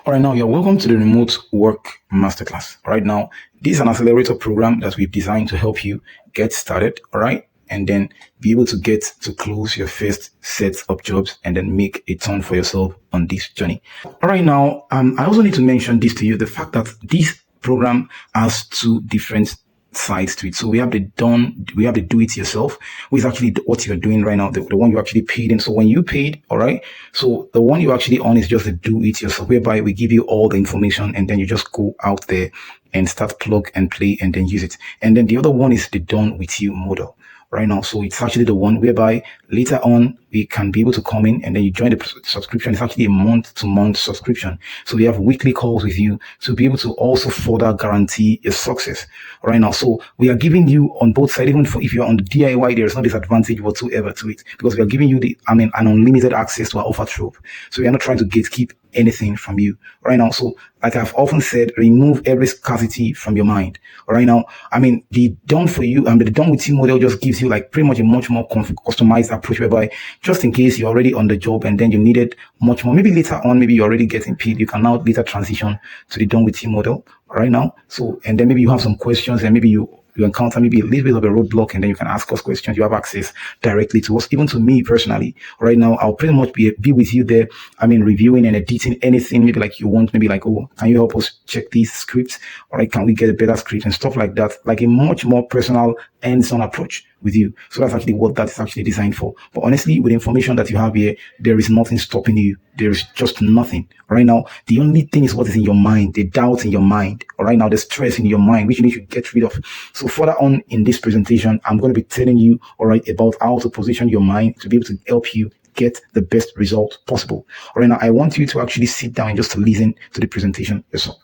All right, now you're welcome to the Remote Work Masterclass. All right, now this is an accelerator program that we've designed to help you get started. All right, and then be able to get to close your first set of jobs and then make a turn for yourself on this journey. All right, now I also need to mention this to you: the fact that this program has two different sides to it. So we have the do it yourself, which is actually what you're doing right now, the one you actually paid in. So when you paid, all right, so the one you actually on is just the do it yourself, whereby we give you all the information and then you just go out there and start plug and play and then use it. And then the other one is the done with you model right now. So it's actually the one whereby later on we can be able to come in and then you join the subscription. It's actually a month-to-month subscription. So we have weekly calls with you to be able to also further guarantee your success right now. So we are giving you on both sides, even if you're on the DIY, there is no disadvantage whatsoever to it, because we are giving you an unlimited access to our offer trove. So we are not trying to gatekeep anything from you right now. So like I've often said, remove every scarcity from your mind right now. The done for you and the done with you model just gives you like pretty much a much more customized approach, whereby just in case you're already on the job and then you needed much more, maybe later on, maybe you're already getting paid, you can now later transition to the done with you model right now. So, and then maybe you have some questions and maybe you encounter maybe a little bit of a roadblock, and then you can ask us questions. You have access directly to us, even to me personally. Right now, I'll pretty much be with you there. Reviewing and editing anything, maybe like you want, maybe like, oh, can you help us check these scripts? Or like, can we get a better script and stuff like that? Like a much more personal hands-on approach with you. So that's actually what that is actually designed for. But honestly, with the information that you have here, there is nothing stopping you. There is just nothing right now. The only thing is what is in your mind, the doubt in your mind, or right now, the stress in your mind, which you need to get rid of. So further on in this presentation, I'm going to be telling you, all right, about how to position your mind to be able to help you get the best result possible. All right, now I want you to actually sit down and just to listen to the presentation yourself.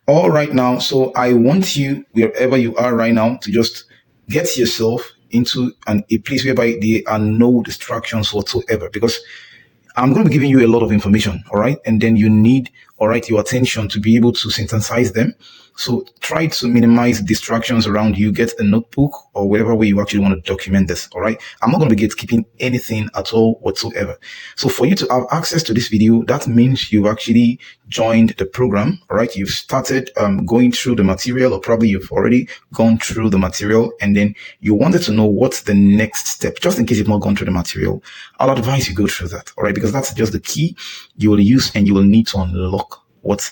All right, now, so I want you, wherever you are right now, to just get yourself into a place whereby there are no distractions whatsoever, because I'm going to be giving you a lot of information, all right? And then you need, all right, your attention to be able to synthesize them. So try to minimize distractions around you. Get a notebook or whatever way you actually want to document this, all right? I'm not going to be gatekeeping anything at all whatsoever. So for you to have access to this video, that means you've actually joined the program, all right? You've started going through the material, or probably you've already gone through the material, and then you wanted to know what's the next step. Just in case you've not gone through the material, I'll advise you go through that, all right? Because that's just the key you will use, and you will need to unlock what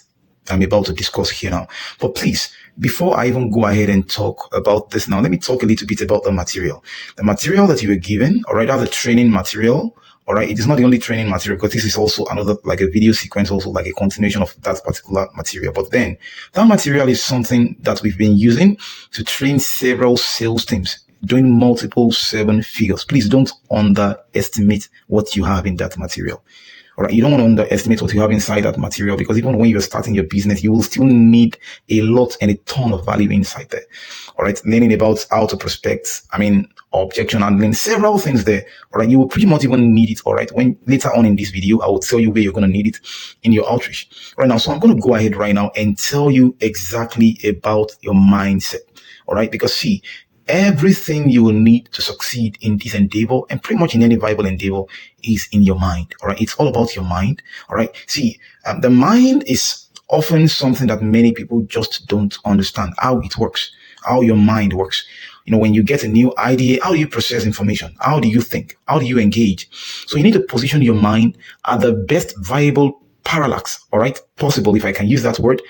I'm about to discuss here now. But please, before I even go ahead and talk about this now, let me talk a little bit about the material. The material that you were given, all right, that's the training material. All right, it is not the only training material, because this is also another, like a video sequence, also like a continuation of that particular material. But then that material is something that we've been using to train several sales teams doing multiple 7 figures. Please don't underestimate what you have in that material. All right, you don't want to underestimate what you have inside that material, because even when you're starting your business, you will still need a lot and a ton of value inside there. All right, learning about how to prospect, objection handling, several things there. All right, you will pretty much even need it. All right, when later on in this video, I will tell you where you're going to need it in your outreach right now. So I'm going to go ahead right now and tell you exactly about your mindset. All right, because see, everything you will need to succeed in this endeavor, and pretty much in any viable endeavor, is in your mind. All right. It's all about your mind. All right. See, the mind is often something that many people just don't understand how it works, how your mind works. When you get a new idea, how do you process information? How do you think? How do you engage? So you need to position your mind at the best viable parallax. All right. Possible, if I can use that word.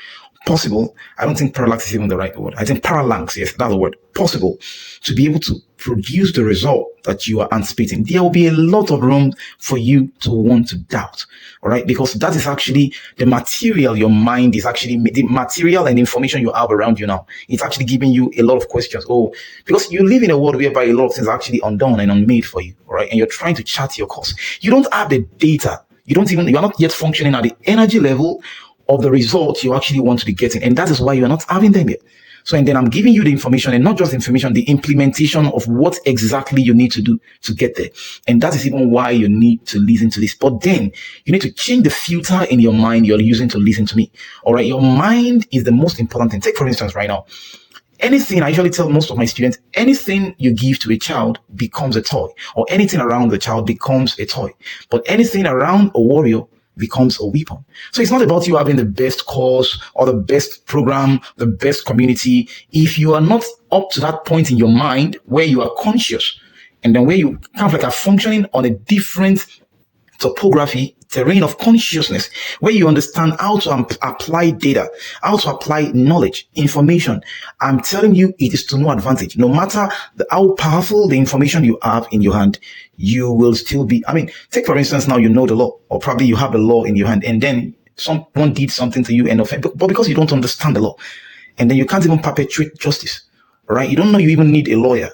Possible. I don't think parallax is even the right word. I think parallax, yes, that's the word. Possible to be able to produce the result that you are anticipating. There will be a lot of room for you to want to doubt, all right? Because that is actually the material your mind is actually, the material and information you have around you now. It's actually giving you a lot of questions. Oh, because you live in a world whereby a lot of things are actually undone and unmade for you, all right? And you're trying to chart your course. You don't have the data. You're not yet functioning at the energy level of the results you actually want to be getting. And that is why you're not having them yet. So, and then I'm giving you the information, and not just information, the implementation of what exactly you need to do to get there. And that is even why you need to listen to this. But then you need to change the filter in your mind you're using to listen to me. All right. Your mind is the most important thing. Take, for instance, right now, anything, I usually tell most of my students, anything you give to a child becomes a toy, or anything around the child becomes a toy. But anything around a warrior becomes a weapon. So it's not about you having the best course or the best program, the best community. If you are not up to that point in your mind where you are conscious, and then where you kind of like are functioning on a different topography, terrain of consciousness, where you understand how to apply data, how to apply knowledge, information, I'm telling you, it is to no advantage. No matter how powerful the information you have in your hand, you will still be, take for instance, now you know the law, or probably you have the law in your hand, and then someone did something to you and offend, but because you don't understand the law, and then you can't even perpetuate justice, right? You don't know you even need a lawyer.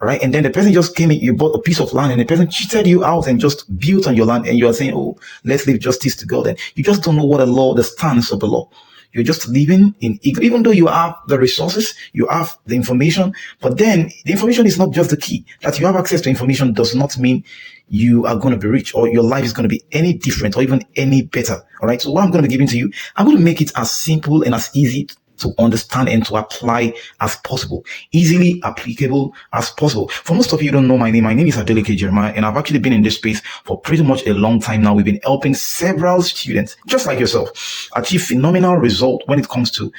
Right. And then the person just came in, you bought a piece of land and the person cheated you out and just built on your land. And you are saying, oh, let's leave justice to God. And you just don't know what the stance of the law. You're just living in ignorance, even though you have the resources, you have the information, but then the information is not just the key. That you have access to information does not mean you are going to be rich or your life is going to be any different or even any better. All right. So what I'm going to be giving to you, I'm going to make it as simple and as easy to understand and to apply as possible, easily applicable as possible. For most of you who don't know my name is Adeleke Jeremiah, and I've actually been in this space for pretty much a long time now. We've been helping several students, just like yourself, achieve phenomenal result when it comes to,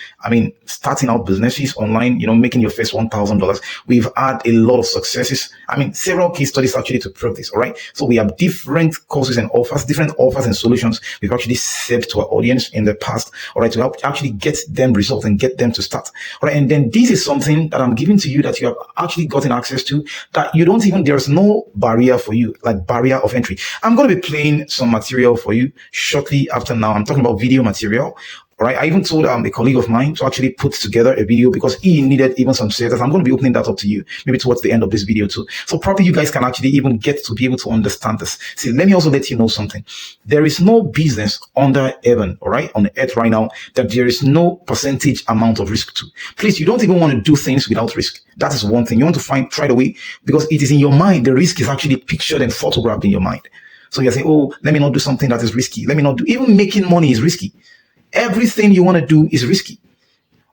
starting out businesses online, making your first $1,000. We've had a lot of successes. Several case studies actually to prove this. All right. So we have different courses and offers, different offers and solutions we've actually served to our audience in the past. All right. To help actually get them results and get them to start. All right. And then this is something that I'm giving to you that you have actually gotten access to, that there's no barrier for you, like barrier of entry. I'm going to be playing some material for you shortly after now. I'm talking about video material. All right. I even told a colleague of mine to actually put together a video because he needed even some setups. I'm going to be opening that up to you maybe towards the end of this video too. So probably you guys can actually even get to be able to understand this. See, let me also let you know something. There is no business under heaven, all right, on the earth right now, that there is no percentage amount of risk to. Please, you don't even want to do things without risk. That is one thing. You want to try the way, because it is in your mind. The risk is actually pictured and photographed in your mind. So you're saying, oh, let me not do something that is risky. Let me not do, even making money is risky. Everything you want to do is risky.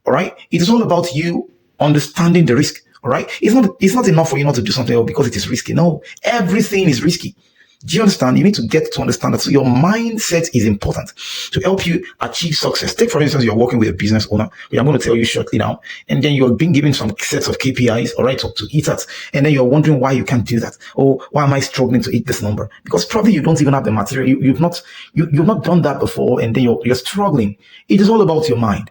All right. It is all about you understanding the risk. All right. It's not enough for you not to do something because it is risky. No, everything is risky. Do you understand? You need to get to understand that. So your mindset is important to help you achieve success. Take, for instance, you're working with a business owner, which I'm going to tell you shortly now, and then you're being given some sets of KPIs, all right, to hit at, and then you're wondering why you can't do that. Oh, why am I struggling to hit this number? Because probably you don't even have the material. You've not done that before, and then you're struggling. It is all about your mind.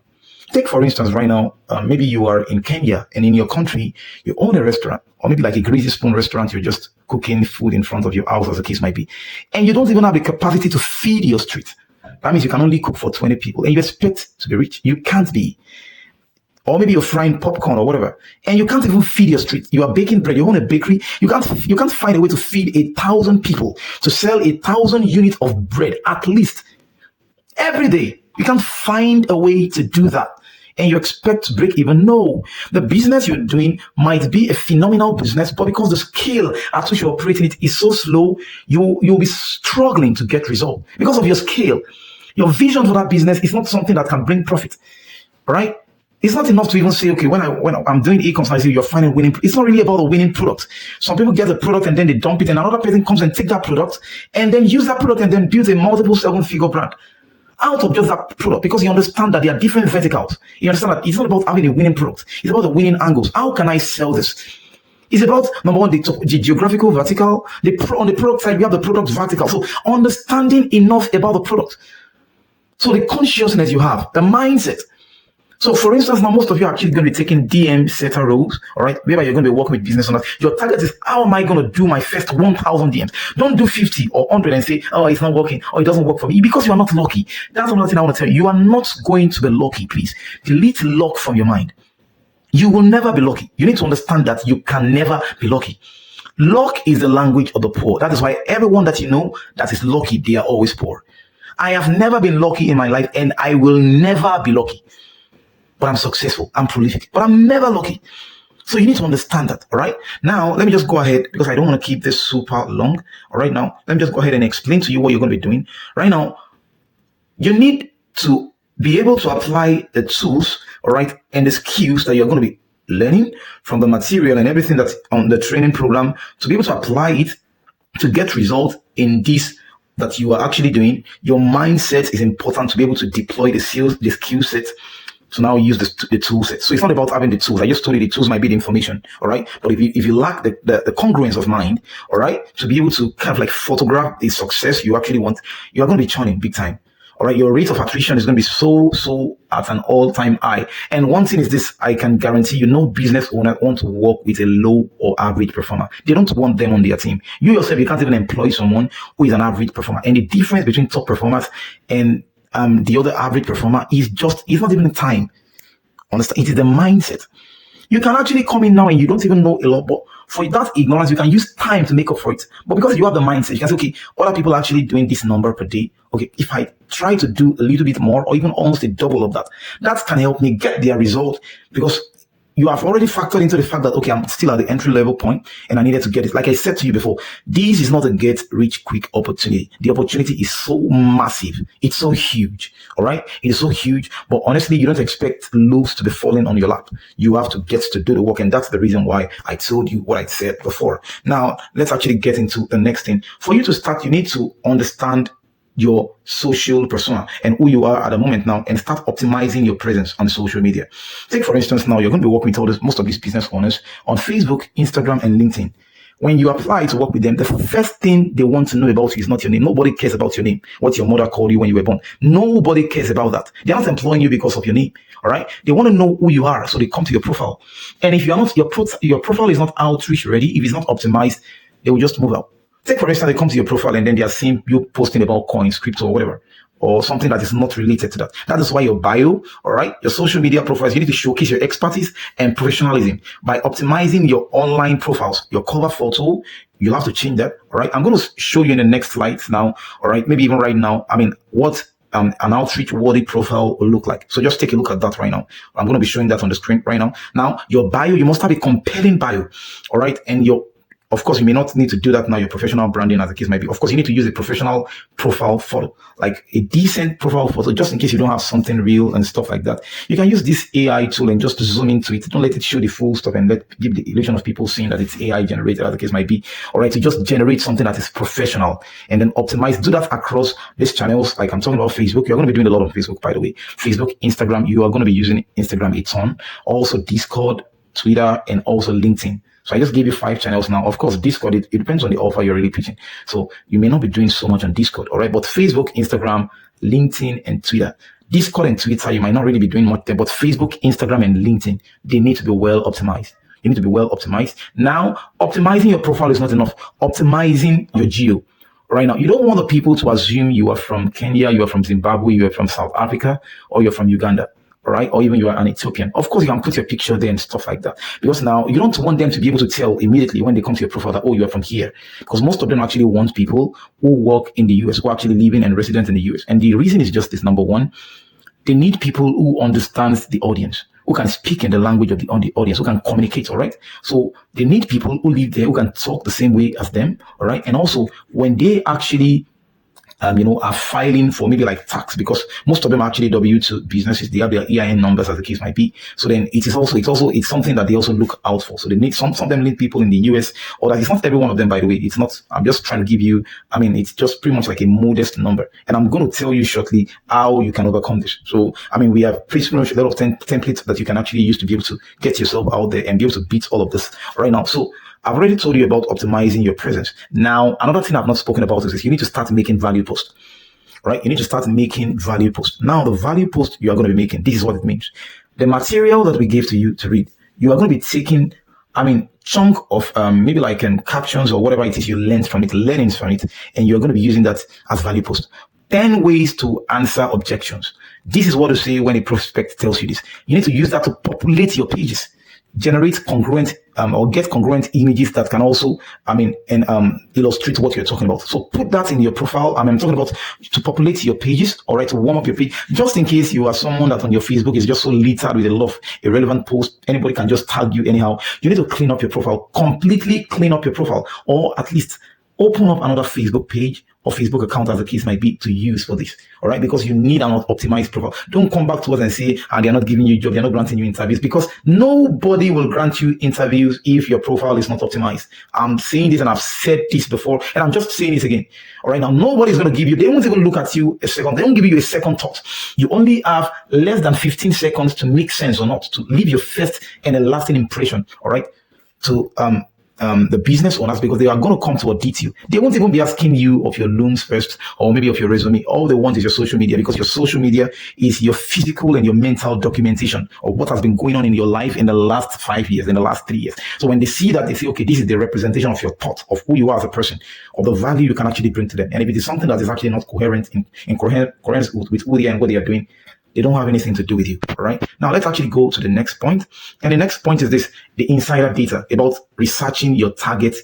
Take, for instance, right now, maybe you are in Kenya and in your country, you own a restaurant, or maybe like a Greasy Spoon restaurant, you're just cooking food in front of your house, as the case might be. And you don't even have the capacity to feed your street. That means you can only cook for 20 people and you expect to be rich. You can't be. Or maybe you're frying popcorn or whatever, and you can't even feed your street. You are baking bread, you own a bakery, you can't find a way to feed 1,000 people, to sell 1,000 units of bread at least every day. You can't find a way to do that. And you expect to break even. No, the business you're doing might be a phenomenal business, but because the scale at which you're operating it is so slow, you'll be struggling to get results because of your scale. Your vision for that business is not something that can bring profit, right? It's not enough to even say, okay, when I'm doing e-commerce, I say you're finding winning. It's not really about a winning product. Some people get the product and then they dump it, and another person comes and take that product and then use that product and then build a multiple 7-figure brand out of just that product, because you understand that there are different verticals. You understand that it's not about having a winning product. It's about the winning angles. How can I sell this? It's about, number one, the geographical vertical. On the product side, we have the product vertical. So understanding enough about the product. So the consciousness you have, the mindset. So for instance, now most of you are actually going to be taking DM setter roles, all right? Whereby you're going to be working with business owners. Your target is, how am I going to do my first 1,000 DMs? Don't do 50 or 100 and say, oh, it's not working, or it doesn't work for me, because you are not lucky. That's another thing I want to tell you. You are not going to be lucky, please. Delete luck from your mind. You will never be lucky. You need to understand that you can never be lucky. Luck is the language of the poor. That is why everyone that you know that is lucky, they are always poor. I have never been lucky in my life, and I will never be lucky. But I'm successful, I'm prolific, but I'm never lucky. So you need to understand that, all right? Now, let me just go ahead, because I don't want to keep this super long. All right, now, let me just go ahead and explain to you what you're going to be doing. Right now, you need to be able to apply the tools, all right, and the skills that you're going to be learning from the material and everything that's on the training program, to be able to apply it to get results in this that you are actually doing, your mindset is important to be able to deploy the skill set to now use the tool set. So it's not about having the tools. I just told you the tools might be the information, all right? But if you lack the congruence of mind, all right, to be able to kind of like photograph the success you actually want, you are going to be churning big time. All right, your rate of attrition is going to be so at an all-time high. And one thing is this, I can guarantee you, no business owner want to work with a low or average performer. They don't want them on their team. You yourself, you can't even employ someone who is an average performer. And the difference between top performers and the other average performer is it's not even the time. Understand? It is the mindset. You can actually come in now and you don't even know a lot, but for that ignorance, you can use time to make up for it. But because you have the mindset, you can say, okay, other people are actually doing this number per day. Okay, if I try to do a little bit more or even almost a double of that, that can help me get their result, because you have already factored into the fact that, okay, I'm still at the entry level point and I needed to get it. Like I said to you before, this is not a get rich quick opportunity. The opportunity is so massive. It's so huge. All right. It is so huge. But honestly, you don't expect loaves to be falling on your lap. You have to get to do the work. And that's the reason why I told you what I said before. Now, let's actually get into the next thing. For you to start, you need to understand your social persona and who you are at the moment now, and start optimizing your presence on social media. Take, for instance, now you're going to be working with most of these business owners on Facebook, Instagram, and LinkedIn. When you apply to work with them, the first thing they want to know about you is not your name. Nobody cares about your name, what your mother called you when you were born. Nobody cares about that. They're not employing you because of your name. All right. They want to know who you are, so they come to your profile. And if you're not, your profile is not outreach ready, if it's not optimized, they will just move out. Take, for instance, they come to your profile and then they are seeing you posting about coins, crypto, or whatever, or something that is not related to that. That is why your bio, all right, your social media profiles, you need to showcase your expertise and professionalism by optimizing your online profiles. Your cover photo, you'll have to change that. All right. I'm going to show you in the next slides now. All right. Maybe even right now. I mean, what an outreach worthy profile will look like. So just take a look at that right now. I'm going to be showing that on the screen right now. Now, your bio, you must have a compelling bio. All right. And of course, you may not need to do that now, your professional branding, as the case might be. Of course, you need to use a professional profile photo, like a decent profile photo, just in case you don't have something real and stuff like that. You can use this AI tool and just zoom into it. Don't let it show the full stuff and give the illusion of people seeing that it's AI generated, as the case might be. All right, to just generate something that is professional and then optimize. Do that across these channels. Like I'm talking about Facebook. You're going to be doing a lot on Facebook, by the way. Facebook, Instagram. You are going to be using Instagram a ton. Also Discord, Twitter, and also LinkedIn. So I just gave you 5 channels now. Of course, Discord, it depends on the offer you're really pitching. So you may not be doing so much on Discord, all right? But Facebook, Instagram, LinkedIn, and Twitter. Discord and Twitter, you might not really be doing much there, but Facebook, Instagram, and LinkedIn, they need to be well optimized. You need to be well optimized. Now, optimizing your profile is not enough. Optimizing your geo. Right now, you don't want the people to assume you are from Kenya, you are from Zimbabwe, you are from South Africa, or you're from Uganda. Right? Or even you are an Ethiopian. Of course, you can put your picture there and stuff like that. Because now you don't want them to be able to tell immediately when they come to your profile that, oh, you are from here. Because most of them actually want people who work in the US, who are actually living and resident in the US. And the reason is just this. Number one, they need people who understand the audience, who can speak in the language of the audience, who can communicate, all right? So they need people who live there, who can talk the same way as them, all right? And also, when they actually are filing for maybe like tax, because most of them are actually W2 businesses. They have their EIN numbers, as the case might be. So then it's something that they also look out for. So they need some of them need people in the US, or that it's not every one of them, by the way. It's not, I'm just trying to give you, it's just pretty much like a modest number. And I'm going to tell you shortly how you can overcome this. So, we have pretty much a lot of templates that you can actually use to be able to get yourself out there and be able to beat all of this right now. So I've already told you about optimizing your presence. Now, another thing I've not spoken about is you need to start making value posts, right? You need to start making value posts. Now, the value post you are going to be making, this is what it means. The material that we gave to you to read, you are going to be taking, chunk of maybe like captions or whatever it is you learned from it, learnings from it, and you're going to be using that as value post. 10 ways to answer objections. This is what to say when a prospect tells you this. You need to use that to populate your pages. Generate congruent or get congruent images that can also illustrate what you're talking about. So put that in your profile. I'm talking about to populate your pages, all right, to warm up your page, just in case you are someone that on your Facebook is just so littered with a lot of irrelevant posts. Anybody can just tag you anyhow. You need to clean up your profile, completely clean up your profile, or at least open up another Facebook page or Facebook account, as the case might be, to use for this. All right, because you need an optimized profile. Don't come back to us and say, they're not giving you a job, they're not granting you interviews, because nobody will grant you interviews if your profile is not optimized. I'm saying this and I've said this before, and I'm just saying this again. All right, now nobody's going to give you, they won't even look at you a second, they won't give you a second thought. You only have less than 15 seconds to make sense or not, to leave your first and a lasting impression. All right, to the business owners, because they are going to come to audit you. They won't even be asking you of your loans first, or maybe of your resume. All they want is your social media, because your social media is your physical and your mental documentation of what has been going on in your life in the last 5 years, in the last 3 years. So when they see that, they say, okay, this is the representation of your thought, of who you are as a person, of the value you can actually bring to them. And if it is something that is actually not coherent in coherence with who they are and what they are doing, they don't have anything to do with you. All right. Now let's actually go to the next point. And the next point is this: the insider data about researching your target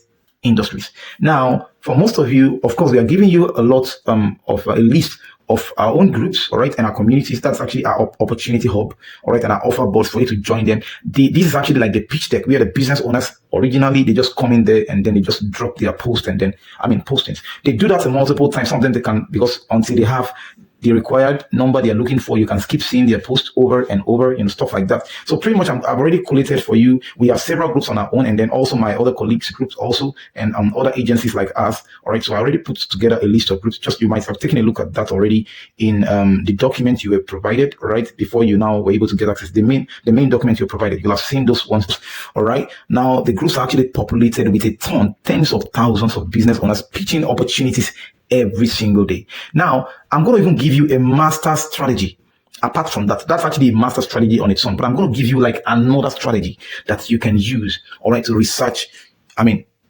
industries. Now, for most of you, of course, we are giving you a lot of a list of our own groups, all right, and our communities. That's actually our opportunity hub, all right, and our offer boards for you to join them. This is actually like the pitch deck where the business owners originally, they just come in there and then they just drop their post and then, postings. They do that multiple times. Sometimes they can, because until they have the required number they are looking for, you can keep seeing their post over and over, stuff like that. So pretty much I've already collated for you. We have several groups on our own, and then also my other colleagues groups also, and other agencies like us. All right. So I already put together a list of groups. Just, you might have taken a look at that already in the document you were provided, right? Before you now were able to get access. The main document you provided, you'll have seen those ones. All right. Now the groups are actually populated with tens of thousands of business owners pitching opportunities every single day. Now, I'm going to even give you a master strategy. Apart from that, that's actually a master strategy on its own, but I'm going to give you like another strategy that you can use, all right, to research,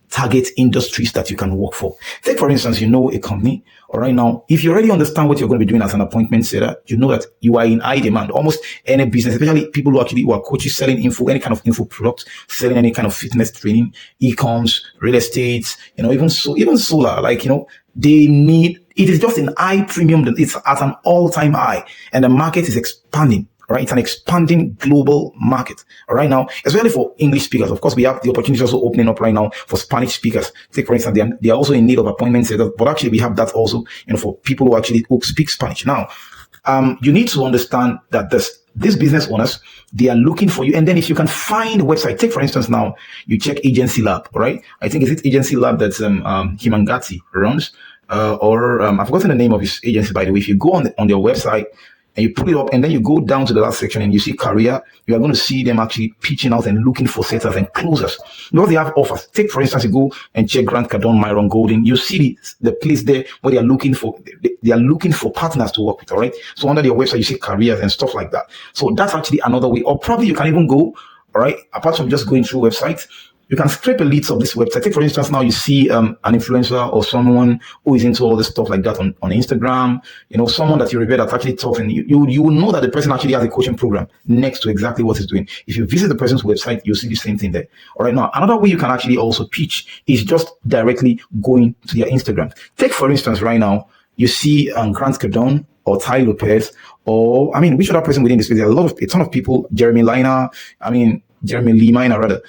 target industries that you can work for. Take, for instance, a company, all right, now, if you already understand what you're going to be doing as an appointment setter, you know that you are in high demand. Almost any business, especially people who are coaches selling info, any kind of info product, selling any kind of fitness training, e-coms, real estate, even solar, they need, it is just an high premium, it's at an all-time high, and the market is expanding. Right, it's an expanding global market. All right, now, especially for English speakers. Of course, we have the opportunity also opening up right now for Spanish speakers. Take, for instance, they are also in need of appointment setters, but actually we have that also, for people who speak Spanish. Now, you need to understand that these business owners, they are looking for you. And then if you can find a website, take, for instance, now you check Agency Lab, right? I think it's Agency Lab that Himangati runs, I've forgotten the name of his agency, by the way. If you go on their website, and you pull it up, and then you go down to the last section and you see career, you are going to see them actually pitching out and looking for setters and closers. Because they have offers. Take, for instance, you go and check Grant Cardone, Myron Golden. You see the place there where they are looking for partners to work with, all right? So under their website, you see careers and stuff like that. So that's actually another way. Or probably you can even go, all right, apart from just going through websites, you can scrape a list of this website. Take, for instance, now you see an influencer or someone who is into all this stuff like that on Instagram, someone that you revere that actually talks, and you will know that the person actually has a coaching program next to exactly what he's doing. If you visit the person's website, you'll see the same thing there. All right, now, another way you can actually also pitch is just directly going to their Instagram. Take, for instance, right now, you see Grant Cardone or Ty Lopez, or, which other person within this space? There's a ton of people, Jeremy Lee Minor, rather,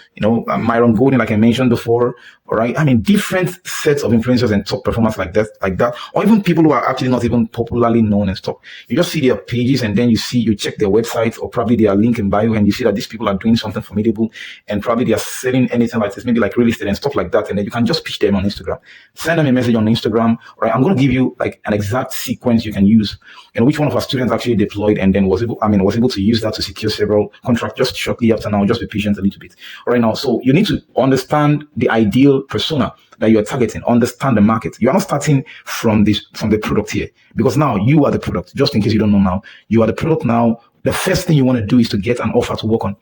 Myron Golden, like I mentioned before, all right? Different sets of influencers and top performers like that, or even people who are actually not even popularly known and stuff. You just see their pages, and then you check their websites, or probably their link in bio, and you see that these people are doing something formidable, and probably they are selling anything like this, maybe like real estate and stuff like that, and then you can just pitch them on Instagram. Send them a message on Instagram, all right? I'm going to give you like an exact sequence you can use, which one of our students actually deployed, and then was able to use that to secure several contracts just shortly after. Now, just be patient a little bit. All right, now, so you need to understand the ideal persona that you are targeting, understand the market. You are not starting from the product here, because now you are the product. Just in case you don't know now, you are the product now. The first thing you want to do is to get an offer to work on.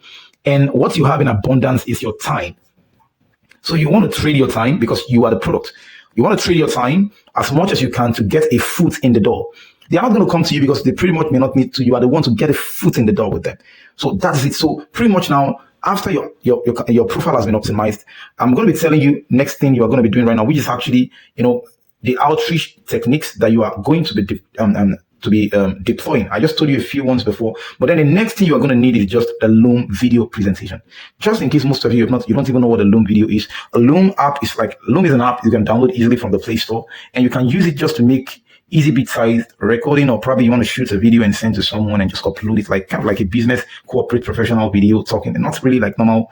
And what you have in abundance is your time. So you want to trade your time, because you are the product. You want to trade your time as much as you can to get a foot in the door. They are not going to come to you because they pretty much may not need to. You are the one to get a foot in the door with them. So that's it. So pretty much now, after your profile has been optimized, I'm going to be telling you next thing you are going to be doing right now, which is actually, the outreach techniques that you are going to be deploying. I just told you a few ones before, but then the next thing you are going to need is just a Loom video presentation. Just in case most of you you don't even know what a Loom video is. A Loom is an app you can download easily from the Play Store, and you can use it just to make easy bit-sized recording, or probably you want to shoot a video and send to someone and just upload it, like kind of like a business corporate professional video talking, and not really like normal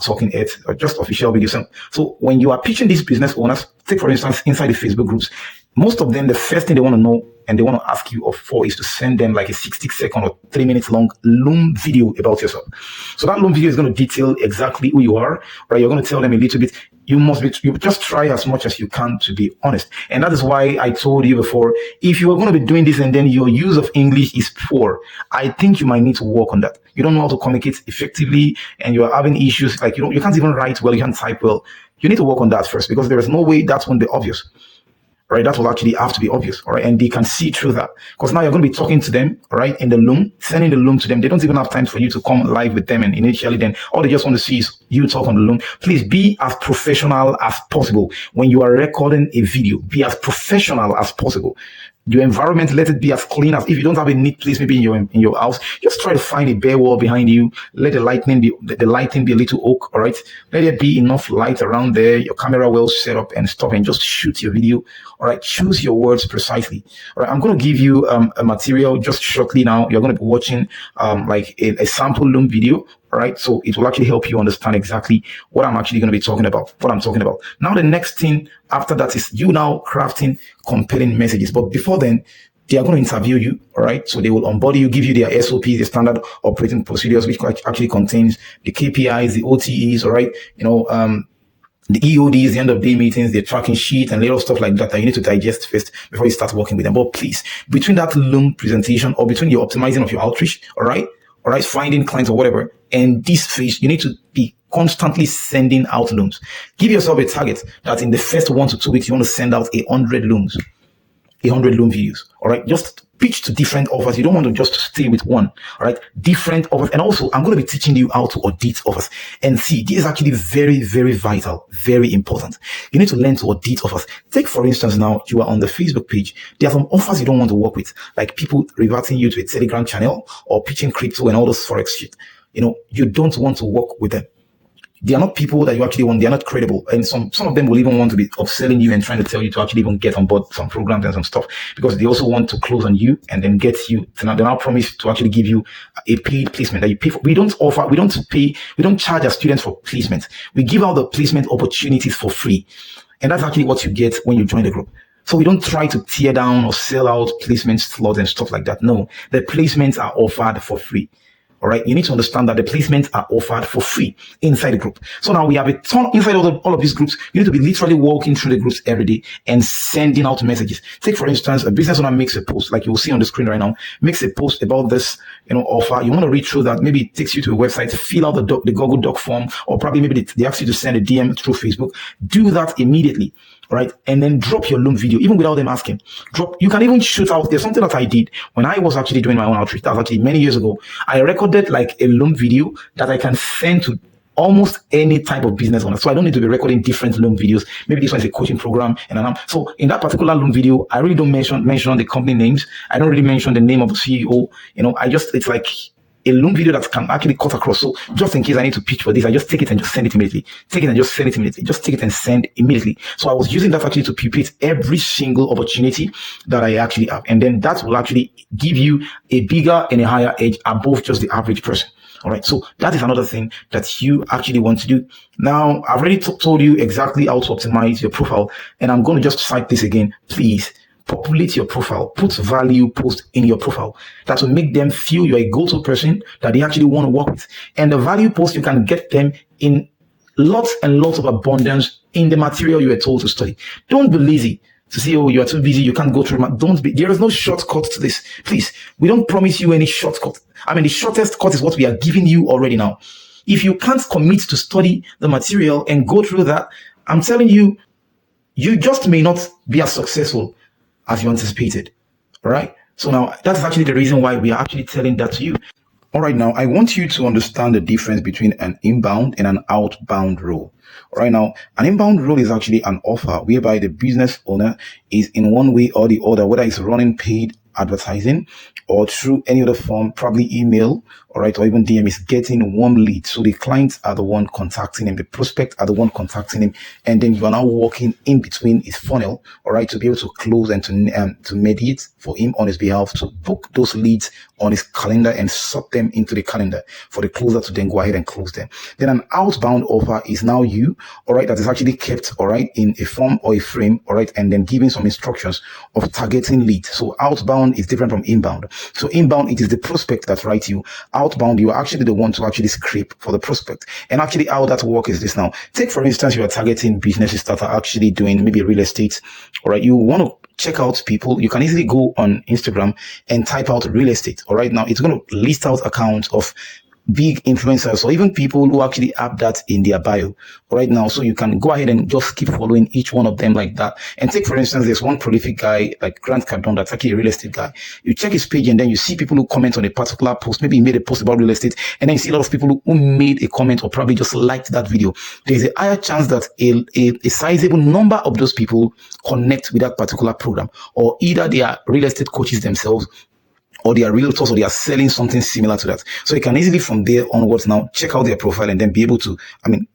talking heads, or just official videos. So when you are pitching these business owners, take for instance inside the Facebook groups, most of them, the first thing they want to know and they want to ask you for is to send them like a 60-second or 3 minutes long Loom video about yourself. So that Loom video is going to detail exactly who you are, right? You're going to tell them a little bit. You just try as much as you can to be honest. And that is why I told you before, if you are going to be doing this and then your use of English is poor, I think you might need to work on that. You don't know how to communicate effectively and you are having issues, like you can't even write well, you can't type well. You need to work on that first, because there is no way that's going to be obvious. Right, that will actually have to be obvious, all right, and they can see through that, because now you're going to be talking to them, all right, in the Loom, sending the Loom to them. They don't even have time for you to come live with them, and initially then all they just want to see is you talk on the Loom. Please be as professional as possible when you are recording a video. Be as professional as possible. Your environment, let it be as clean as, if you don't have a neat place maybe in your house, just try to find a bare wall behind you. Let the lighting be a little oak, all right? Let there be enough light around there, your camera well set up and stuff, and just shoot your video, all right? Choose your words precisely, all right? I'm going to give you a material just shortly now. You're going to be watching like a sample Loom video, all right? So it will actually help you understand exactly what I'm actually going to be talking about, Now, the next thing after that is you now crafting compelling messages. But before then, they are going to interview you, all right? So they will onboard you, give you their SOPs, the standard operating procedures, which actually contains the KPIs, the OTEs, all right? The EODs, the end of day meetings, the tracking sheet, and little stuff like that you need to digest first before you start working with them. But please, between that Loom presentation or between your optimizing of your outreach, all right, finding clients or whatever, and this phase, you need to be constantly sending out Looms. Give yourself a target that in the first 1 to 2 weeks, you want to send out 100 Looms, 100 Loom videos. All right. Just pitch to different offers. You don't want to just stay with one. All right. Different offers. And also, I'm going to be teaching you how to audit offers. And see, this is actually very, very vital, very important. You need to learn to audit offers. Take, for instance, now you are on the Facebook page. There are some offers you don't want to work with, like people reverting you to a Telegram channel or pitching crypto and all those Forex shit. You don't want to work with them. They are not people that you actually want. They are not credible. And some of them will even want to be upselling you and trying to tell you to actually even get on board some programs and some stuff, because they also want to close on you and then get you to now, they now promise to actually give you a paid placement that you pay for. We don't charge our students for placements. We give out the placement opportunities for free. And that's actually what you get when you join the group. So we don't try to tear down or sell out placement slots and stuff like that. No, the placements are offered for free. All right. You need to understand that the placements are offered for free inside the group. So now we have a ton inside all of these groups. You need to be literally walking through the groups every day and sending out messages. Take, for instance, a business owner makes a post, like you will see on the screen right now, makes a post about this, offer. You want to read through that. Maybe it takes you to a website, fill out the Google Doc form, or probably maybe they ask you to send a DM through Facebook. Do that immediately. Right, and then drop your Loom video, even without them asking. You can even shoot out. There's something that I did when I was actually doing my own outreach. That was actually many years ago. I recorded like a Loom video that I can send to almost any type of business owner. So I don't need to be recording different Loom videos. Maybe this one is a coaching program. So in that particular Loom video, I really don't mention the company names. I don't really mention the name of the CEO. It's like a Loom video that can actually cut across. So just in case I need to pitch for this, I just take it and just send it immediately. Take it and just send it immediately. Just take it and send immediately. So I was using that actually to pupate every single opportunity that I actually have. And then that will actually give you a bigger and a higher edge above just the average person. All right. So that is another thing that you actually want to do. Now, I've already told you exactly how to optimize your profile. And I'm going to just cite this again. Please populate your profile, put value post in your profile that will make them feel you're a go-to person that they actually want to work with. And the value post, you can get them in lots and lots of abundance in the material you are told to study. Don't be lazy to say, oh, you are too busy, you can't go through. There is no shortcut to this. Please, we don't promise you any shortcut. The shortest cut is what we are giving you already now. If you can't commit to study the material and go through that, I'm telling you, you just may not be as successful as you anticipated. All right. So now that's actually the reason why we are actually telling that to you. All right. Now I want you to understand the difference between an inbound and an outbound role. All right. Now an inbound role is actually an offer whereby the business owner is in one way or the other, whether it's running paid advertising or through any other form, probably email, all right, or even DM, is getting warm leads. So the clients are the one contacting him, the prospect are the one contacting him, and then you are now working in between his funnel, all right, to be able to close and to mediate for him on his behalf, to book those leads on his calendar and sort them into the calendar for the closer to then go ahead and close them. Then an outbound offer is now you, all right, that is actually kept, all right, in a form or a frame, all right, and then giving some instructions of targeting leads. So outbound is different from inbound. So inbound, it is the prospect that writes you. Outbound, you are actually the one to actually scrape for the prospect. And actually how that work is this now. Take, for instance, you are targeting businesses that are actually doing maybe real estate, all right, you want to check out people. You can easily go on Instagram and type out real estate. All right. Now it's going to list out accounts of big influencers or even people who actually have that in their bio right now. So you can go ahead and just keep following each one of them like that. And take, for instance, there's one prolific guy like Grant Cardone that's actually a real estate guy. You check his page and then you see people who comment on a particular post. Maybe he made a post about real estate and then you see a lot of people who made a comment or probably just liked that video. There's a higher chance that a sizable number of those people connect with that particular program, or either they are real estate coaches themselves, or they are realtors, or they are selling something similar to that. So you can easily from there onwards now check out their profile and then be able to,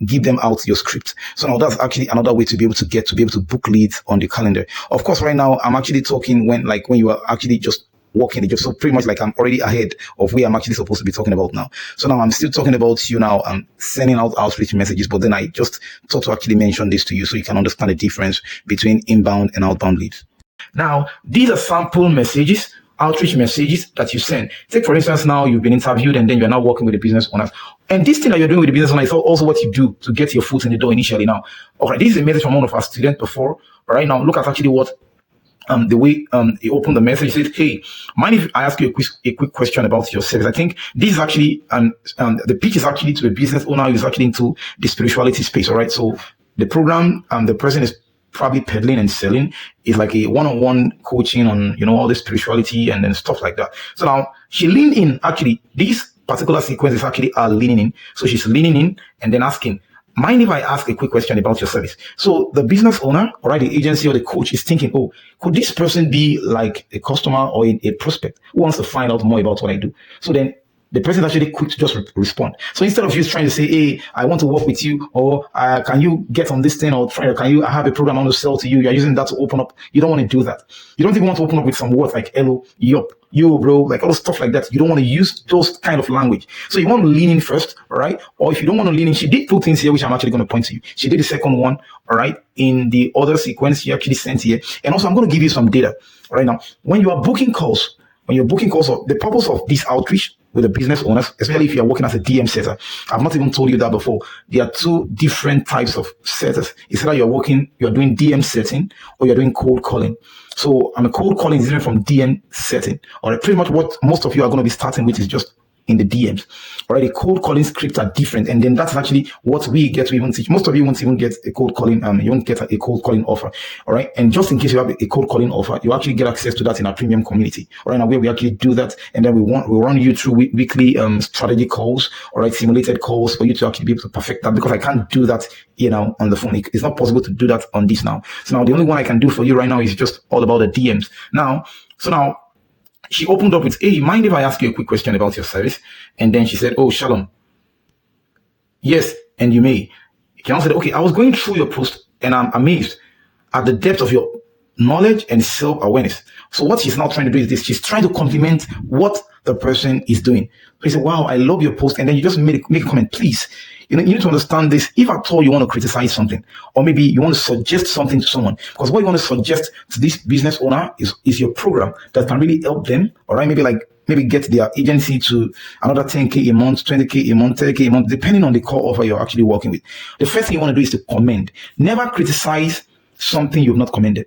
give them out your script. So now that's actually another way to be able to book leads on the calendar. Of course, right now I'm actually talking when you are actually just working the job. So pretty much like I'm already ahead of where I'm actually supposed to be talking about now. So now I'm still talking about you now. I'm sending out outreach messages, but then I just thought to actually mention this to you so you can understand the difference between inbound and outbound leads. Now, these are sample messages, outreach messages that you send. Take, for instance, now you've been interviewed and then you're now working with the business owners. And this thing that you're doing with the business owner is also what you do to get your foot in the door initially. Now, okay, this is a message from one of our students before. Right now, look at actually what the way he opened the message. He said, "Hey, mind if I ask you a quick question about your service?" I think this is actually the pitch is actually to a business owner who's actually into the spirituality space. All right, so the program the person is probably peddling and selling is like a one-on-one coaching on all the spirituality and then stuff like that. So now she leaned in. Actually, these particular sequences actually are leaning in. So she's leaning in and then asking, "Mind if I ask a quick question about your service?" So the business owner, or right, the agency or the coach is thinking, "Oh, could this person be like a customer or a prospect who wants to find out more about what I do?" So then the person is actually quick to just respond. So instead of you trying to say, "Hey, I want to work with you," or "Can you get on this thing?" or "Can you have a program I want to sell to you?" You're using that to open up. You don't want to do that. You don't even want to open up with some words like "hello," "yup," "yo, bro," like all stuff like that. You don't want to use those kind of language. So you want to lean in first, all right? Or if you don't want to lean in, she did two things here, which I'm actually going to point to you. She did the second one, all right, in the other sequence she actually sent here. And also, I'm going to give you some data right now. When you're booking calls, the purpose of this outreach with the business owners, especially if you're working as a DM setter, I've not even told you that before. There are two different types of setters. It's either you're doing DM setting or you're doing cold calling. So a cold calling is different from DM setting. Or pretty much what most of you are going to be starting with is just in the DMs. All right, the cold calling scripts are different, and then that's actually what we get to even teach. Most of you won't even get a cold calling. You won't get a cold calling offer. All right, and just in case you have a cold calling offer, you actually get access to that in our premium community. All right, now where we actually do that, and then we run you through weekly strategy calls. All right, simulated calls for you to actually be able to perfect that, because I can't do that on the phone. It's not possible to do that on this now. So now the only one I can do for you right now is just all about the DMs. Now, she opened up with, "Hey, mind if I ask you a quick question about your service?" And then she said, "Oh, Shalom. Yes, and you may." Kian said, "Okay, I was going through your post and I'm amazed at the depth of your knowledge and self-awareness." So what she's now trying to do is this. She's trying to compliment what the person is doing. So he said, "Wow, I love your post." And then you just make a comment. "Please, you need to understand this. If at all you want to criticize something, or maybe you want to suggest something to someone, because what you want to suggest to this business owner is your program that can really help them, all right? Maybe get their agency to another 10K a month, 20K a month, 30K a month, depending on the core offer you're actually working with. The first thing you want to do is to commend. Never criticize something you've not commended.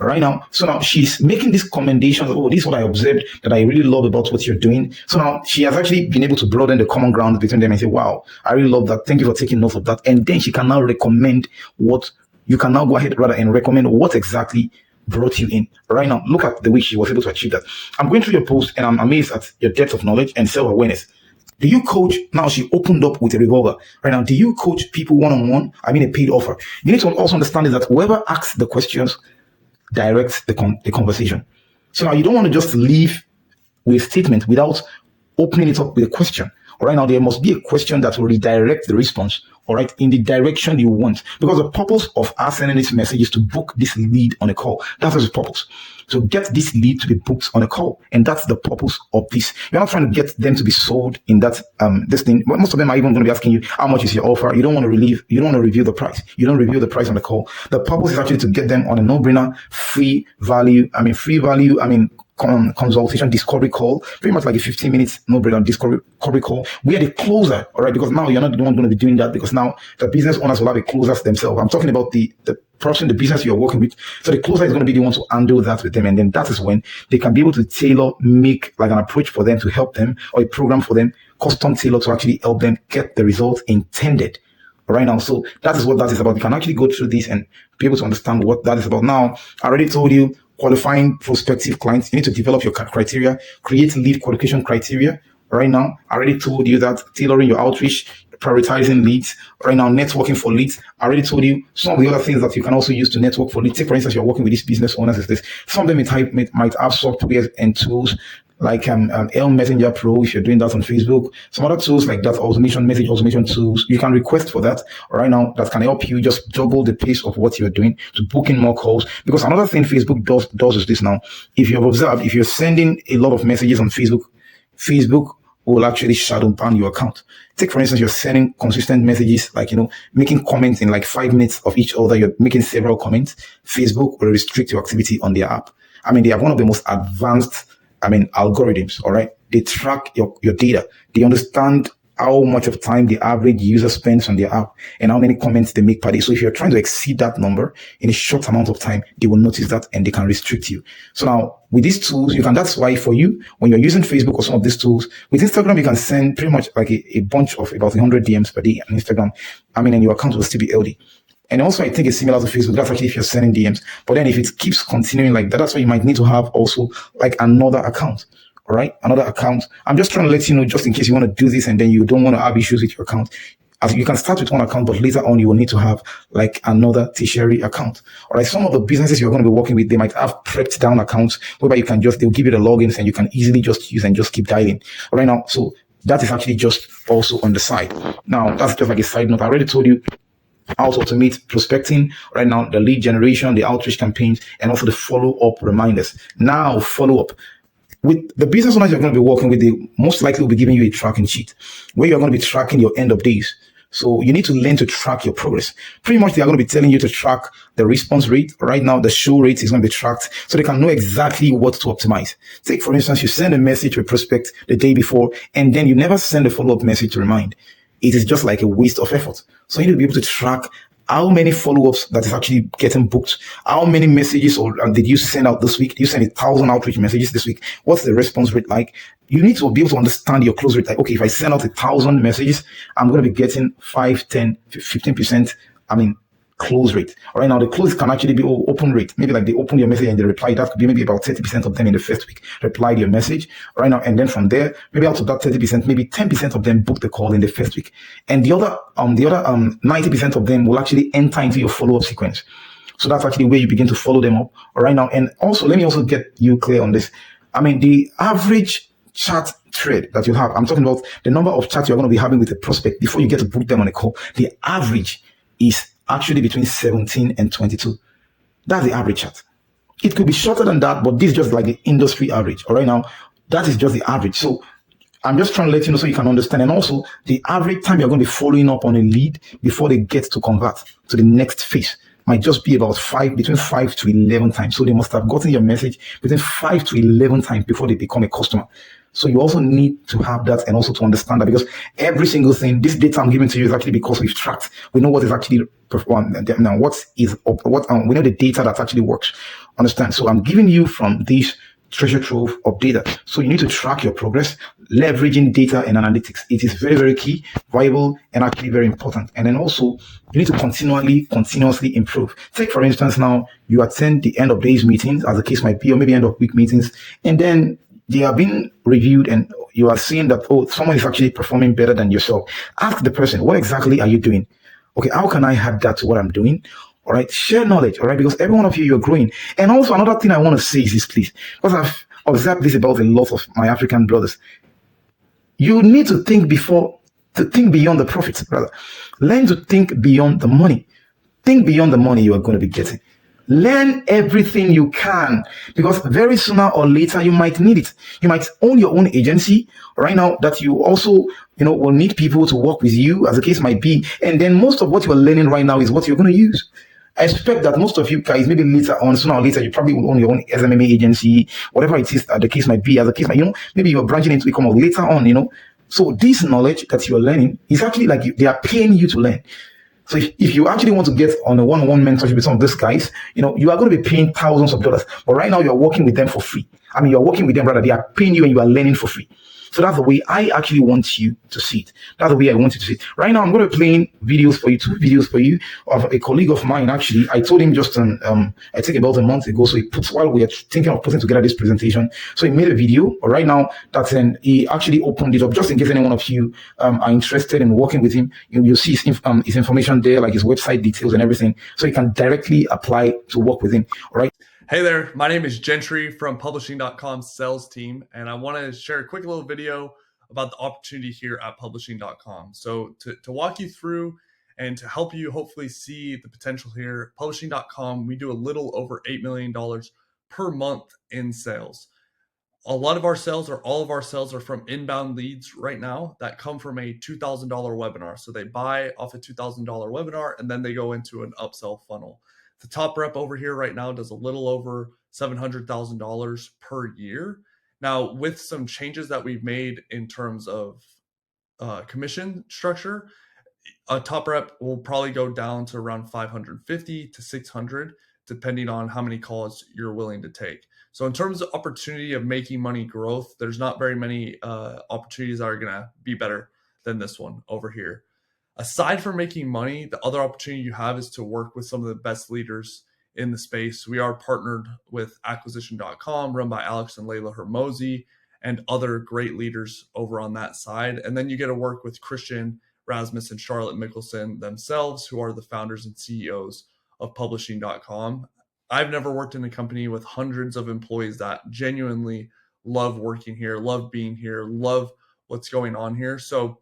Right now, so now she's making these commendations. "Oh, this is what I observed that I really love about what you're doing." So now she has actually been able to broaden the common ground between them and say, "Wow, I really love that. Thank you for taking note of that." And then she can now recommend and recommend what exactly brought you in. Right now, look at the way she was able to achieve that. "I'm going through your post and I'm amazed at your depth of knowledge and self-awareness. Do you coach?" Now she opened up with a revolver. Right now, do you coach people one-on-one? A paid offer. You need to also understand is that whoever asks the questions directs the conversation. So now you don't want to just leave with a statement without opening it up with a question. All right, now there must be a question that will redirect the response, all right, in the direction you want. Because the purpose of us sending this message is to book this lead on a call. That's the purpose. So get this lead to be booked on a call. And that's the purpose of this. You're not trying to get them to be sold in that this thing. Most of them are even going to be asking you, how much is your offer? You don't want to review the price. You don't review the price on the call. The purpose is actually to get them on a no-brainer, free value, consultation discovery call, pretty much like a 15 minutes no-brainer discovery call. We are the closer, all right, because now you're not the one going to be doing that, because now the business owners will have a closers themselves. I'm talking about the person, the business you're working with. So the closer is going to be the one to handle that with them. And then that is when they can be able to make like an approach for them to help them, or a program for them, custom tailor to actually help them get the results intended. Right now. So that is what that is about. You can actually go through this and be able to understand what that is about. Now, I already told you, qualifying prospective clients, you need to develop your criteria, create lead qualification criteria. Right now, I already told you that tailoring your outreach, prioritizing leads. Right now, networking for leads. I already told you some of the other things that you can also use to network for leads. Take, for instance, you're working with these business owners. Is this some of them might have software and tools like L Messenger Pro, if you're doing that on Facebook. Some other tools like that, message automation tools, you can request for that right now. That can help you just double the pace of what you're doing to book in more calls. Because another thing Facebook does is this now. If you've observed, if you're sending a lot of messages on Facebook will actually shadow ban your account. Take, for instance, you're sending consistent messages, like, making comments in like 5 minutes of each other. You're making several comments. Facebook will restrict your activity on their app. They have one of the most advanced algorithms, all right? They track your data. They understand how much of time the average user spends on their app and how many comments they make per day. So if you're trying to exceed that number in a short amount of time, they will notice that and they can restrict you. So now with these tools, that's why for you, when you're using Facebook or some of these tools, with Instagram, you can send pretty much like a bunch of about 100 DMs per day on Instagram. And your account will still be healthy. And also, I think it's similar to Facebook. That's actually if you're sending DMs. But then if it keeps continuing like that, that's why you might need to have also like another account. All right? Another account. I'm just trying to let you know, just in case you want to do this and then you don't want to have issues with your account. As you can start with one account, but later on, you will need to have like another tertiary account. All right? Some of the businesses you're going to be working with, they might have prepped down accounts whereby they'll give you the logins and you can easily just use and just keep dialing. All right now. So that is actually just also on the side. Now, that's just like a side note. I already told you how to automate prospecting, right now, the lead generation, the outreach campaigns, and also the follow-up reminders. Now, follow-up. With the business owners you're going to be working with, they most likely will be giving you a tracking sheet where you're going to be tracking your end of days. So you need to learn to track your progress. Pretty much they are going to be telling you to track the response rate. Right now, the show rate is going to be tracked so they can know exactly what to optimize. Take, for instance, you send a message to a prospect the day before, and then you never send a follow-up message to remind. It is just like a waste of effort. So you need to be able to track how many follow-ups that is actually getting booked. How many messages did you send out this week? Did you send 1,000 outreach messages this week? What's the response rate like? You need to be able to understand your close rate. Like, okay, if I send out 1,000 messages, I'm going to be getting 5, 10, 15%, close rate. All right, now the close can actually be open rate. Maybe like they open your message and they reply. That could be maybe about 30% of them in the first week replied your message. All right, now, and then from there, maybe out of that 30%, maybe 10% of them book the call in the first week. And the other 90% of them will actually enter into your follow-up sequence. So that's actually where you begin to follow them up. All right, now, and also let me also get you clear on this. The average chat thread that you have, I'm talking about the number of chats you're going to be having with a prospect before you get to book them on a call. The average is actually between 17 and 22. That's the average chat. It could be shorter than that, but this is just like the industry average. All right, now, that is just the average. So I'm just trying to let you know so you can understand. And also, the average time you're going to be following up on a lead before they get to convert to the next phase might just be about between 5 to 11 times. So they must have gotten your message between 5 to 11 times before they become a customer. So you also need to have that and also to understand that, because every single thing, this data I'm giving to you is actually because we've tracked. We know what is actually performed. Now, we know the data that actually works. Understand? So I'm giving you from this treasure trove of data. So you need to track your progress, leveraging data and analytics. It is very, very key, viable, and actually very important. And then also, you need to continuously improve. Take, for instance, now you attend the end of days meetings, as the case might be, or maybe end of week meetings, and then they are being reviewed and you are seeing that, someone is actually performing better than yourself. Ask the person, what exactly are you doing? Okay, how can I add that to what I'm doing? All right, share knowledge. All right, because every one of you, you're growing. And also another thing I want to say is this, please, because I've observed this about a lot of my African brothers. You need to think beyond the profits, brother. Learn to think beyond the money. Think beyond the money you are going to be getting. Learn everything you can, because very sooner or later you might need it. You might own your own agency right now that you also, will need people to work with you, as the case might be. And then most of what you are learning right now is what you're going to use. I expect that most of you guys, maybe later on, sooner or later, you probably will own your own SMMA agency, whatever it is that the case might be, as the case might, maybe you're branching into e-commerce later on, So this knowledge that you're learning is actually like they are paying you to learn. So if you actually want to get on a one-on-one mentorship with some of these guys, you are going to be paying thousands of dollars. But right now you're working with them for free. I mean, you're working with them, rather, they are paying you and you are learning for free. So that's the way I actually want you to see it. That's the way I want you to see it. Right now, I'm going to be playing videos for you, 2 videos for you of a colleague of mine. Actually, I told him just, I think about a month ago. So while we are thinking of putting together this presentation, so he made a video. Right now, he actually opened it up just in case any one of you are interested in working with him. You'll see his information there, like his website details and everything. So you can directly apply to work with him. All right. Hey there, my name is Gentry from Publishing.com sales team, and I want to share a quick little video about the opportunity here at Publishing.com. So to walk you through and to help you hopefully see the potential here, Publishing.com, we do a little over $8 million per month in sales. A lot of our sales, or all of our sales, are from inbound leads right now that come from a $2,000 webinar. So they buy off a $2,000 webinar and then they go into an upsell funnel. The top rep over here right now does a little over $700,000 per year. Now, with some changes that we've made in terms of commission structure, a top rep will probably go down to around 550 to 600, depending on how many calls you're willing to take. So in terms of opportunity of making money growth, there's not very many opportunities that are going to be better than this one over here. Aside from making money, the other opportunity you have is to work with some of the best leaders in the space. We are partnered with acquisition.com, run by Alex and Layla Hermosi, and other great leaders over on that side. And then you get to work with Christian Rasmus and Charlotte Mickelson themselves, who are the founders and CEOs of publishing.com. I've never worked in a company with hundreds of employees that genuinely love working here, love being here, love what's going on here. So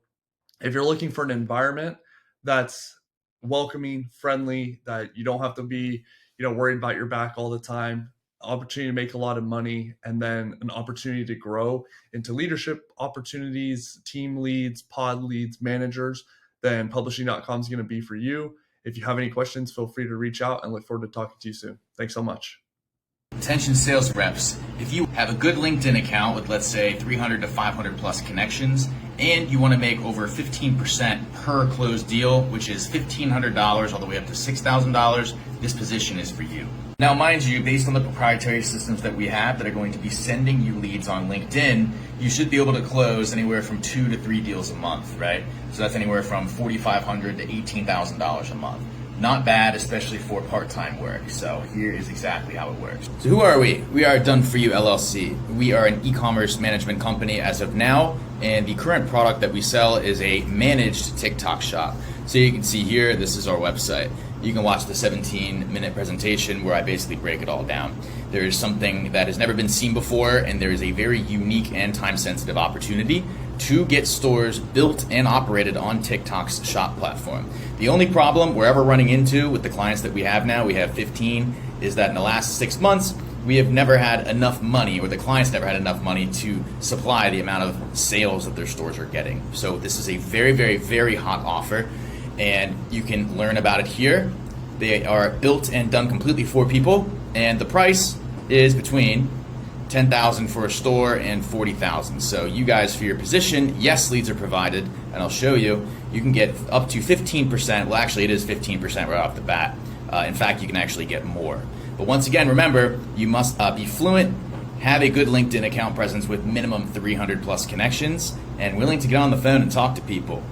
if you're looking for an environment that's welcoming, friendly, that you don't have to be, worried about your back all the time, opportunity to make a lot of money, and then an opportunity to grow into leadership opportunities, team leads, pod leads, managers, then publishing.com is going to be for you. If you have any questions, feel free to reach out and look forward to talking to you soon. Thanks so much. Attention sales reps, if you have a good LinkedIn account with, let's say, 300 to 500 plus connections, and you want to make over 15% per closed deal, which is $1,500 all the way up to $6,000, this position is for you. Now, mind you, based on the proprietary systems that we have that are going to be sending you leads on LinkedIn, you should be able to close anywhere from 2 to 3 deals a month, right? So that's anywhere from $4,500 to $18,000 a month. Not bad, especially for part-time work. So here is exactly how it works. So who are we? We are Done For You LLC. We are an e-commerce management company as of now, and the current product that we sell is a managed TikTok shop. So you can see here, this is our website. You can watch the 17-minute presentation where I basically break it all down. There is something that has never been seen before, and there is a very unique and time-sensitive opportunity to get stores built and operated on TikTok's shop platform. The only problem we're ever running into with the clients that we have now, we have 15, is that in the last 6 months, we have never had enough money, or the clients never had enough money to supply the amount of sales that their stores are getting. So this is a very, very, very hot offer, and you can learn about it here. They are built and done completely for people, and the price is between $10,000 for a store and $40,000. So you guys, for your position, yes, leads are provided, and I'll show you. You can get up to 15%. Well, actually, it is 15% right off the bat. In fact, you can actually get more. But once again, remember, you must be fluent, have a good LinkedIn account presence with minimum 300 plus connections, and willing to get on the phone and talk to people.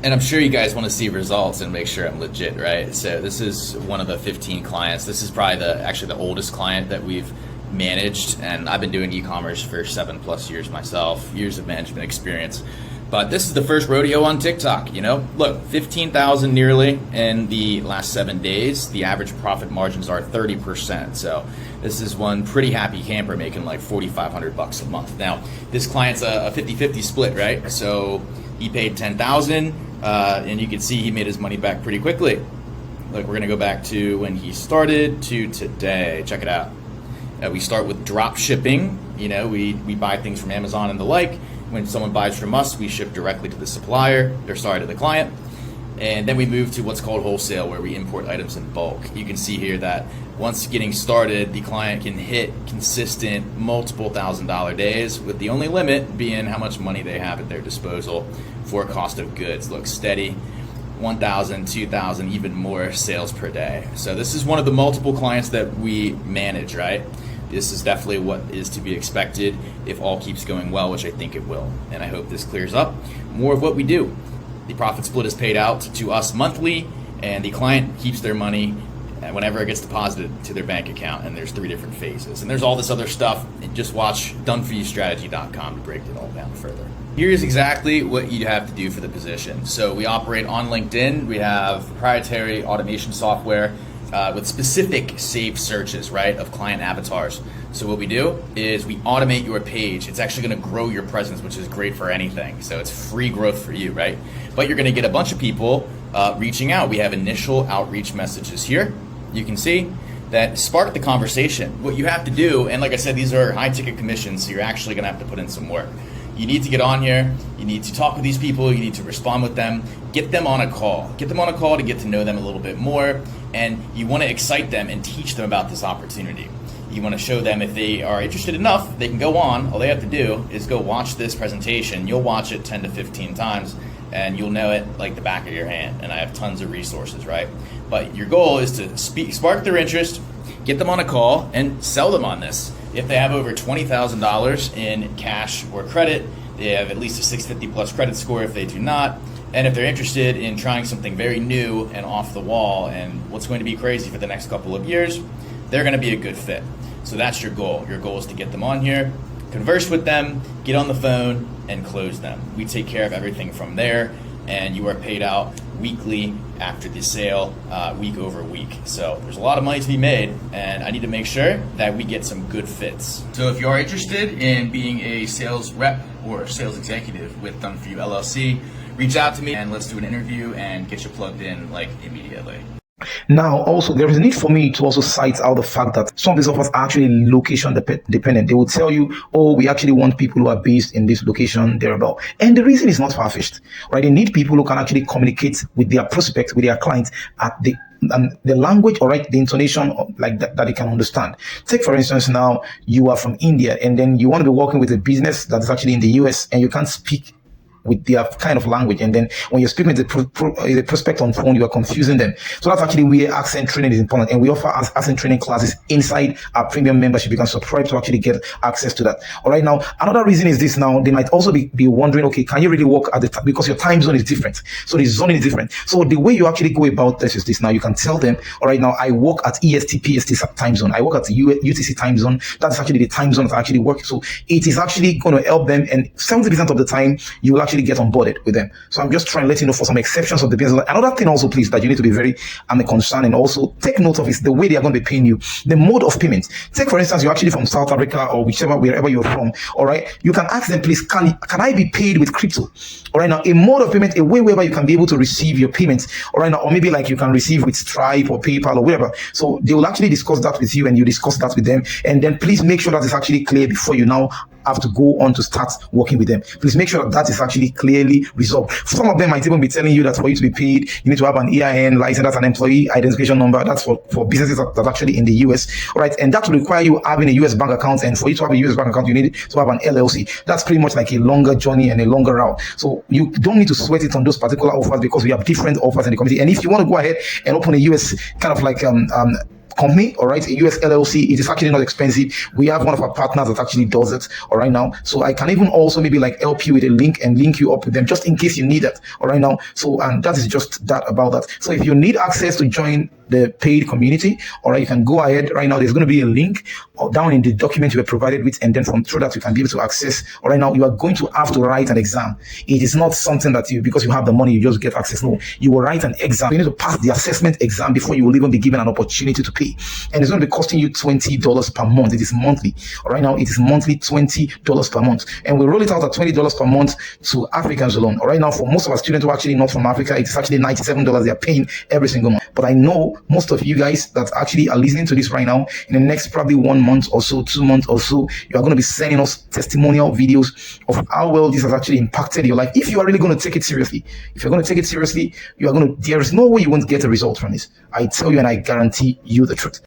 And I'm sure you guys want to see results and make sure I'm legit, right? So this is one of the 15 clients. This is probably actually the oldest client that we've managed, and I've been doing e-commerce for 7+ years myself, years of management experience. But this is the first rodeo on TikTok, you know? Look, 15,000 nearly in the last 7 days. The average profit margins are 30%. So this is one pretty happy camper making like $4,500 a month. Now, this client's a 50-50 split, right? So he paid 10,000, and you can see he made his money back pretty quickly. Look, we're gonna go back to when he started to today. Check it out. We start with drop shipping. You know, we buy things from Amazon and the like. When someone buys from us, we ship directly to the supplier, to the client. And then we move to what's called wholesale, where we import items in bulk. You can see here that once getting started, the client can hit consistent multiple $1,000 days, with the only limit being how much money they have at their disposal for cost of goods. Look, steady, 1,000, 2,000, even more sales per day. So this is one of the multiple clients that we manage, right? This is definitely what is to be expected if all keeps going well, which I think it will. And I hope this clears up more of what we do. The profit split is paid out to us monthly, and the client keeps their money whenever it gets deposited to their bank account. And there's 3 different phases. And there's all this other stuff. And just watch doneforyoustrategy.com to break it all down further. Here's exactly what you have to do for the position. So we operate on LinkedIn. We have proprietary automation software with specific saved searches, right, of client avatars. So what we do is we automate your page. It's actually going to grow your presence, which is great for anything. So it's free growth for you, right? But you're going to get a bunch of people reaching out. We have initial outreach messages here. You can see that spark the conversation. What you have to do, and like I said, these are high ticket commissions, so you're actually going to have to put in some work. You need to get on here, you need to talk with these people, you need to respond with them, get them on a call. Get them on a call to get to know them a little bit more, and you want to excite them and teach them about this opportunity. You want to show them if they are interested enough, they can go on. All they have to do is go watch this presentation. You'll watch it 10 to 15 times, and you'll know it like the back of your hand. And I have tons of resources, right? But your goal is to spark their interest, get them on a call, and sell them on this. If they have over $20,000 in cash or credit, they have at least a 650 plus credit score if they do not. And if they're interested in trying something very new and off the wall and what's going to be crazy for the next couple of years, they're going to be a good fit. So that's your goal. Your goal is to get them on here, converse with them, get on the phone, and close them. We take care of everything from there, and you are paid out weekly after the sale, week over week. So there's a lot of money to be made, and I need to make sure that we get some good fits. So if you are interested in being a sales rep or sales executive with Done For You LLC, reach out to me and let's do an interview and get you plugged in like immediately. Now, also, there is a need for me to also cite out the fact that some of these offers are actually location dependent. They will tell you, oh, we actually want people who are based in this location, thereabout. And the reason is not far-fetched, right? They need people who can actually communicate with their prospects, with their clients at the language, or right, the intonation like that they can understand. Take, for instance, now you are from India, and then you want to be working with a business that is actually in the US, and you can't speak with their kind of language, and then when you're speaking with the prospect on phone, you are confusing them. So that's actually where accent training is important, and we offer accent training classes inside our premium membership. You can subscribe to actually get access to that. All right, now another reason is this. Now they might also be wondering, okay, can you really work at the because your time zone is different, so the zoning is different. So the way you actually go about this is this. Now you can tell them, all right, now I work at EST PST time zone, I work at the UTC time zone. That's actually the time zone that I actually work. So it is actually going to help them, and 70% of the time you will actually get onboarded with them. So I'm just trying to let you know for some exceptions of the business. Another thing also, please, that you need to be very concerned and also take note of is the way they are going to be paying you, the mode of payment. Take, for instance, you're actually from South Africa or wherever you're from. All right, you can ask them, please, can I be paid with crypto? All right, now a mode of payment, a way whereby you can be able to receive your payments. All right, now, or maybe like you can receive with Stripe or PayPal or whatever. So they will actually discuss that with you, and you discuss that with them, and then please make sure that it's actually clear before you now have to go on to start working with them. Please make sure that is actually clearly resolved. Some of them might even be telling you that for you to be paid, you need to have an EIN license, that's an employee identification number. That's for businesses that actually in the US. All right, and that will require you having a US bank account, and for you to have a US bank account, you need to have an LLC. That's pretty much like a longer journey and a longer route. So you don't need to sweat it on those particular offers, because we have different offers in the community. And if you want to go ahead and open a US kind of like company, all right, a US LLC, it is actually not expensive. We have one of our partners that actually does it, all right, now. So I can even also maybe like help you with a link and link you up with them just in case you need it, all right, now. So, and that is just that about that. So if you need access to join the paid community, all right, you can go ahead right now. There's going to be a link down in the document you were provided with, and then through that you can be able to access. All right, now you are going to have to write an exam. It is not something that because you have the money, you just get access. No, you will write an exam. You need to pass the assessment exam before you will even be given an opportunity to pay. And it's going to be costing you $20 per month. It is monthly. All right, now it is monthly $20 per month. And we roll it out at $20 per month to Africans alone. All right, now for most of our students who are actually not from Africa, it's actually $97 they are paying every single month. But I know most of you guys that actually are listening to this right now, in the next probably 1 month or so, 2 months or so, you are going to be sending us testimonial videos of how well this has actually impacted your life. If you are really going to take it seriously, if you're going to take it seriously, there is no way you won't get a result from this. I tell you and I guarantee you the truth.